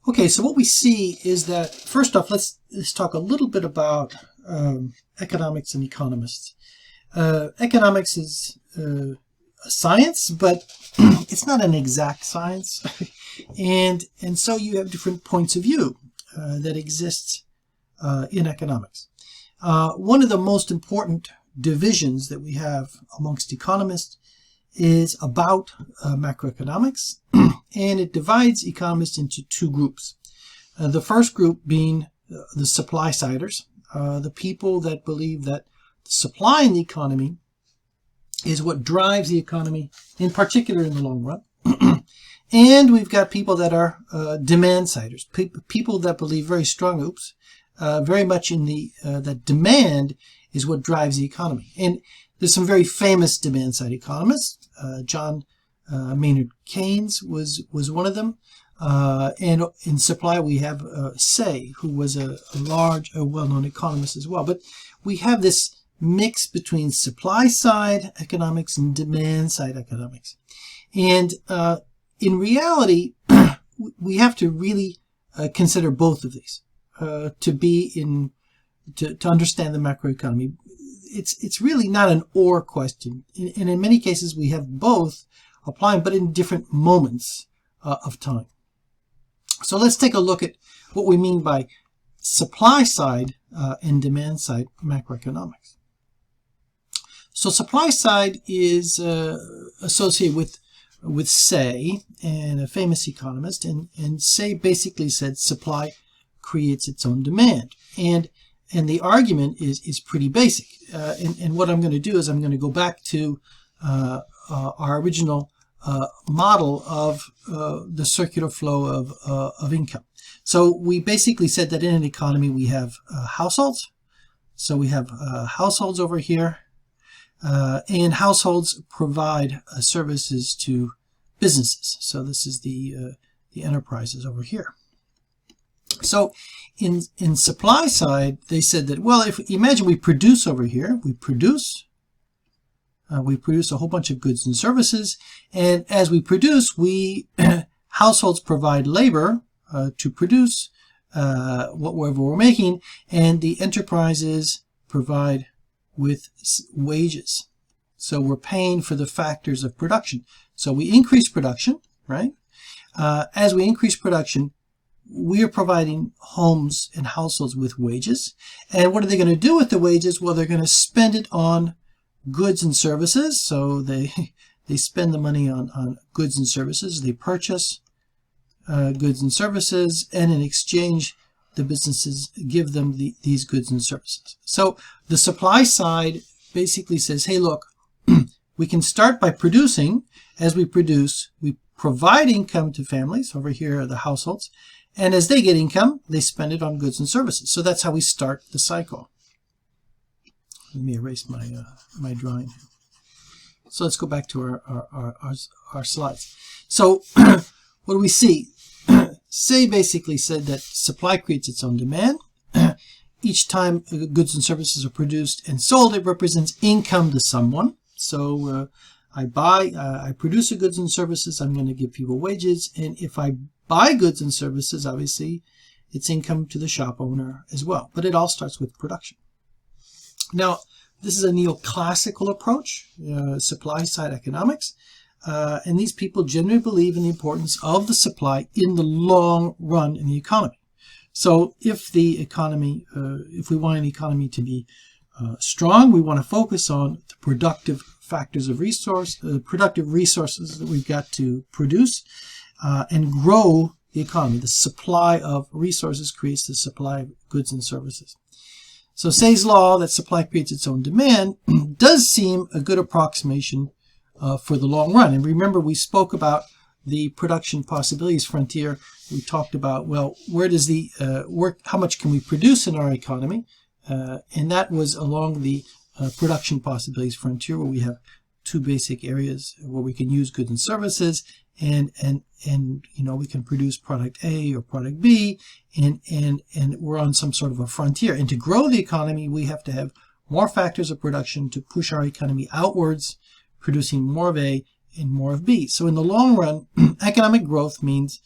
Okay, so what we see is that, first off, let's talk a little bit about economics and economists. Economics is a science, but it's not an exact science, and so you have different points of view that exist in economics. One of the most important divisions that we have amongst economists is about macroeconomics, and it divides economists into two groups. The first group being the supply-siders, the people that believe that the supply in the economy is what drives the economy, in particular in the long run. And we've got people that are demand-siders, people that believe very strong, very much in that demand is what drives the economy. And there's some very famous demand-side economists. John Maynard Keynes was one of them. And in supply, we have Say, who was a well-known economist as well. But we have this mix between supply-side economics and demand-side economics. And in reality, we have to really consider both of these to understand the macroeconomy. It's really not an or question. And in many cases, we have both applying, but in different moments of time. So let's take a look at what we mean by supply side and demand side macroeconomics. So supply side is associated with Say, and a famous economist, and Say basically said supply creates its own demand. And the argument is pretty basic. And what I'm going to do is I'm going to go back to our original model of the circular flow of income. So we basically said that in an economy we have households. So we have households over here, and households provide services to businesses. So this is the enterprises over here. So in supply side, they said that, well, if imagine we produce over here, we produce a whole bunch of goods and services, and as we produce, households provide labor to produce whatever we're making, and the enterprises provide with wages. So we're paying for the factors of production. So we increase production, right? As we increase production, we are providing homes and households with wages. And what are they going to do with the wages? Well, they're going to spend it on goods and services. So they spend the money on goods and services. They purchase goods and services, and in exchange, the businesses give them these goods and services. So the supply side basically says, hey, look, we can start by producing. As we produce, we provide income to families. Over here are the households. And as they get income, they spend it on goods and services. So that's how we start the cycle. Let me erase my drawing. So let's go back to our slides. So what do we see? Say basically said that supply creates its own demand. Each time goods and services are produced and sold, it represents income to someone. So I produce the goods and services, I'm going to give people wages, and if I buy goods and services, obviously, it's income to the shop owner as well. But it all starts with production. Now, this is a neoclassical approach, supply-side economics, and these people generally believe in the importance of the supply in the long run in the economy. So if the economy, if we want an economy to be strong, we want to focus on the productive factors of productive resources that we've got to produce, and grow the economy. The supply of resources creates the supply of goods and services. So Say's law that supply creates its own demand does seem a good approximation for the long run. And remember, we spoke about the production possibilities frontier. We talked about, well, where does the how much can we produce in our economy? And that was along the production possibilities frontier, where we have two basic areas where we can use goods and services, and we can produce product A or product B, and we're on some sort of a frontier. And to grow the economy, we have to have more factors of production to push our economy outwards, producing more of A and more of B. So in the long run, economic growth means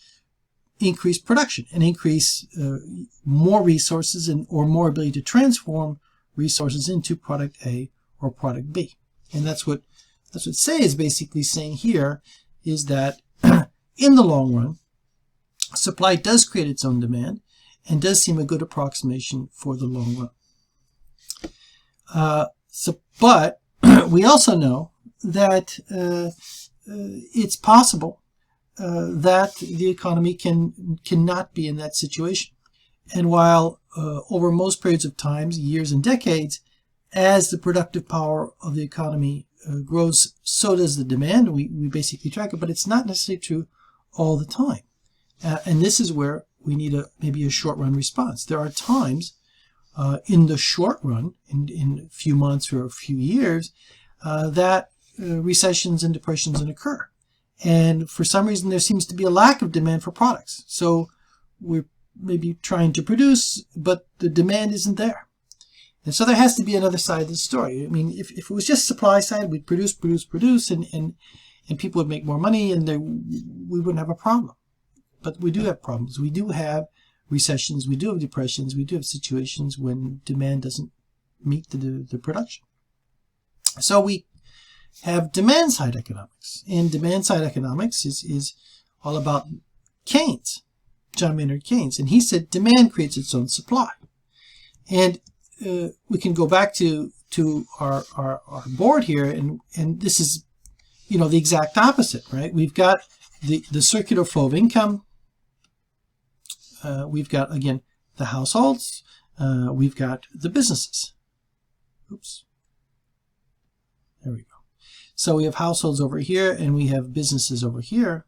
increase production and increase more resources or more ability to transform resources into product A or product B. And that's what Say is basically saying here, is that in the long run, supply does create its own demand and does seem a good approximation for the long run. But we also know that it's possible that the economy cannot be in that situation. And while over most periods of time, years and decades, as the productive power of the economy grows, so does the demand. We basically track it, but it's not necessarily true all the time. And this is where we need maybe a short-run response. There are times in the short run, in a few months or a few years, that recessions and depressions occur. And for some reason, there seems to be a lack of demand for products. So we're maybe trying to produce, but the demand isn't there. And so there has to be another side of the story. I mean, if it was just supply side, we'd produce, and people would make more money, and we wouldn't have a problem. But we do have problems. We do have recessions. We do have depressions. We do have situations when demand doesn't meet the production. So we have demand-side economics. And demand-side economics is all about Keynes, John Maynard Keynes. And he said demand creates its own supply. And we can go back to our board here, and this is, the exact opposite, right? We've got the circular flow of income. We've got, again, the households. We've got the businesses. Oops. There we go. So we have households over here, and we have businesses over here.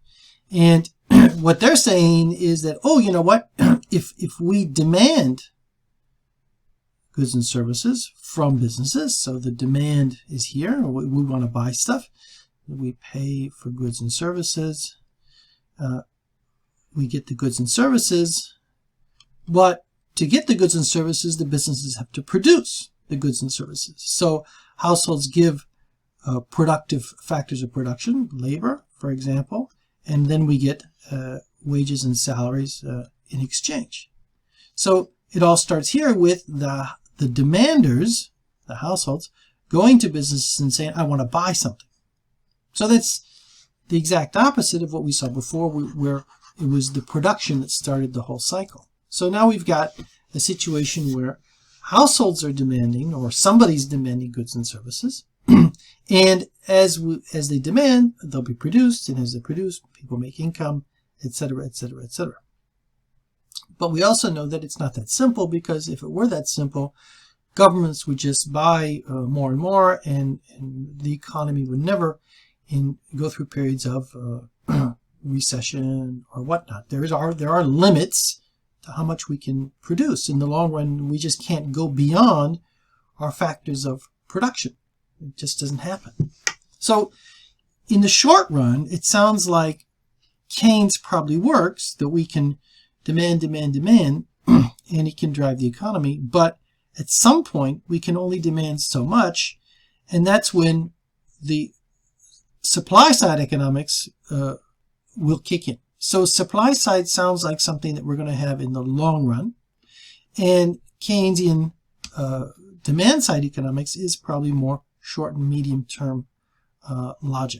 And what they're saying is that, oh, you know what? If we demand goods and services from businesses, so the demand is here, we want to buy stuff, we pay for goods and services, we get the goods and services, but to get the goods and services, the businesses have to produce the goods and services. So households give productive factors of production, labor, for example, and then we get wages and salaries in exchange. So it all starts here with the demanders, the households, going to businesses and saying, I want to buy something. So that's the exact opposite of what we saw before, where it was the production that started the whole cycle. So now we've got a situation where households are demanding, or somebody's demanding goods and services. And as they demand, they'll be produced, and as they produce, people make income, etc., etc., etc. But we also know that it's not that simple, because if it were that simple, governments would just buy more and more, and the economy would never go through periods of recession or whatnot. There are limits to how much we can produce. In the long run, we just can't go beyond our factors of production. It just doesn't happen. So in the short run, it sounds like Keynes probably works, that we can demand, and it can drive the economy. But at some point, we can only demand so much, and that's when the supply side economics will kick in. So supply side sounds like something that we're going to have in the long run, and Keynesian demand side economics is probably more short and medium term logic.